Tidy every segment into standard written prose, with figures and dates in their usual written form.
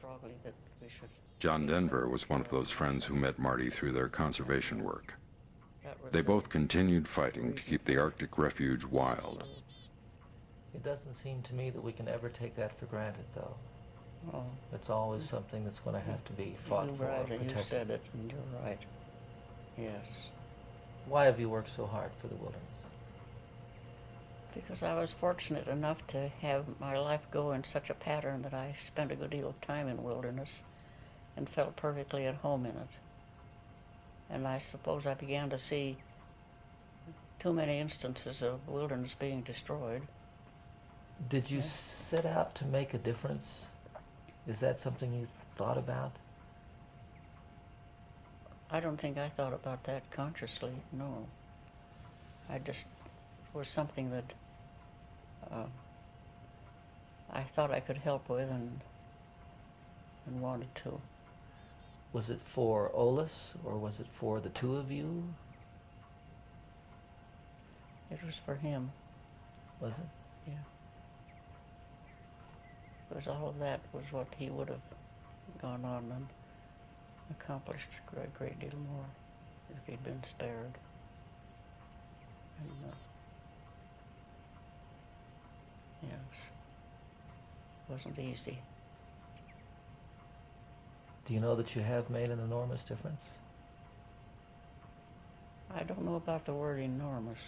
strongly that we should. John Denver was one of those friends who met Marty through their conservation work. They both continued fighting to keep the Arctic refuge wild. It doesn't seem to me that we can ever take that for granted, though. Oh, It's always something that's going to have to be fought you're for, right, and protected. you said it, and you're right. Yes. Why have you worked so hard for the wilderness? Because I was fortunate enough to have my life go in such a pattern that I spent a good deal of time in wilderness and felt perfectly at home in it. And I suppose I began to see too many instances of wilderness being destroyed. Did you set out to make a difference? Is that something you thought about? I don't think I thought about that consciously, no. I just, it was something that I thought I could help with and wanted to. Was it for Olis, or was it for the two of you? It was for him, Was it? yeah. Because all of that was what he would have gone on and accomplished a great deal more if he'd been spared. And, yes, it wasn't easy. Do you know that you have made an enormous difference? I don't know about the word enormous.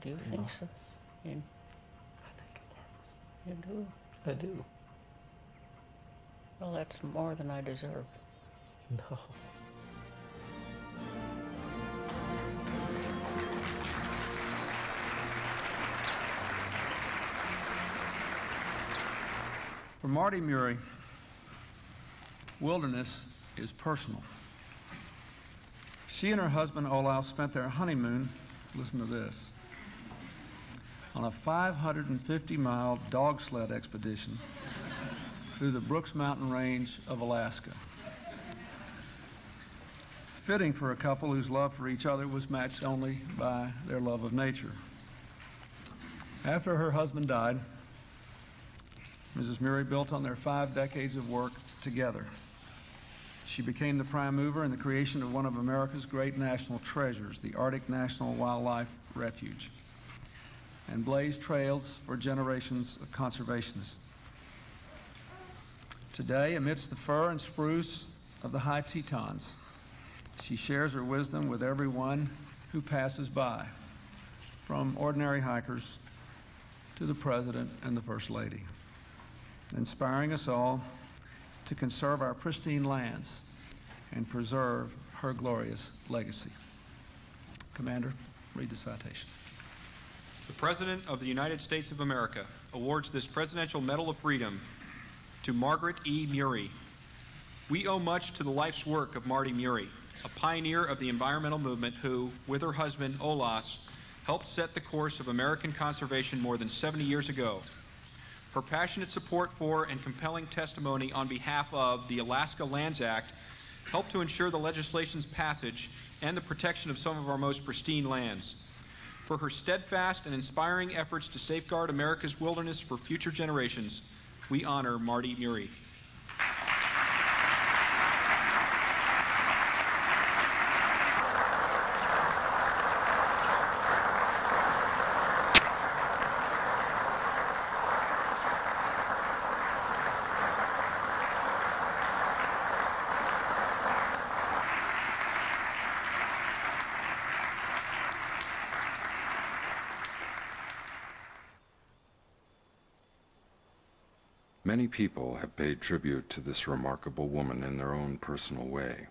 Do you think so? Enormous? You, I think enormous. you do? I do. Well, that's more than I deserve. No. For Marty Murray, wilderness is personal. She and her husband Olaus spent their honeymoon, listen to this, on a 550-mile dog sled expedition through the Brooks Mountain Range of Alaska. Fitting for a couple whose love for each other was matched only by their love of nature. After her husband died, Mrs. Murray built on their 5 decades of work together. She became the prime mover in the creation of one of America's great national treasures, the Arctic National Wildlife Refuge, and blazed trails for generations of conservationists. Today, amidst the fir and spruce of the high Tetons, she shares her wisdom with everyone who passes by, from ordinary hikers to the President and the First Lady, inspiring us all to conserve our pristine lands and preserve her glorious legacy. Commander, read the citation. The President of the United States of America awards this Presidential Medal of Freedom to Margaret E. Murray. We owe much to the life's work of Marty Murray, a pioneer of the environmental movement who, with her husband Olaus, helped set the course of American conservation more than 70 years ago. Her passionate support for and compelling testimony on behalf of the Alaska Lands Act helped to ensure the legislation's passage and the protection of some of our most pristine lands. For her steadfast and inspiring efforts to safeguard America's wilderness for future generations, we honor Marty Murray. Many people have paid tribute to this remarkable woman in their own personal way.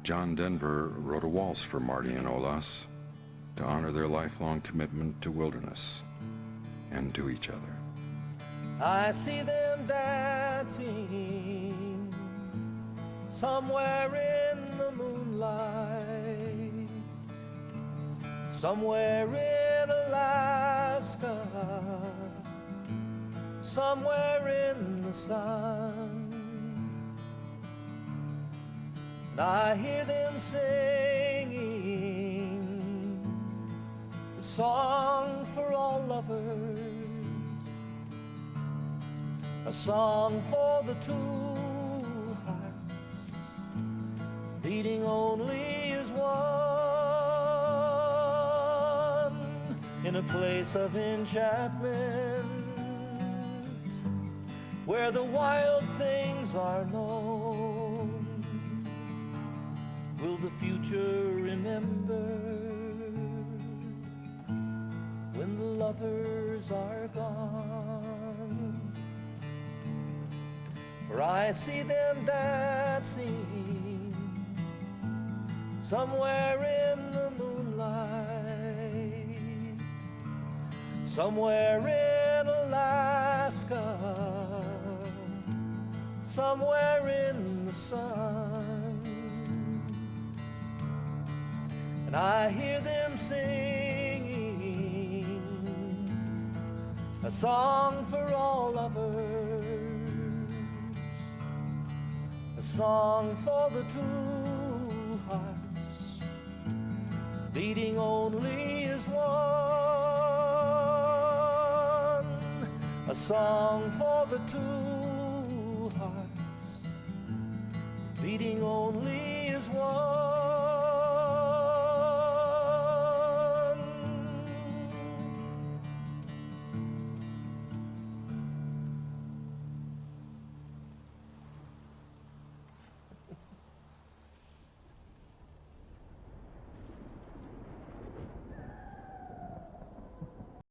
John Denver wrote a waltz for Marty and Olaus to honor their lifelong commitment to wilderness and to each other. I see them dancing somewhere in the moonlight, somewhere in Alaska, somewhere in the sun. And I hear them singing a song for all lovers, a song for the two beating only as one, in a place of enchantment, where the wild things are known. Will the future remember when the lovers are gone? For I see them dancing somewhere in the moonlight, somewhere in Alaska, somewhere in the sun. And I hear them singing a song for all lovers, a song for the two hearts beating only as one, a song for the two hearts beating only as one.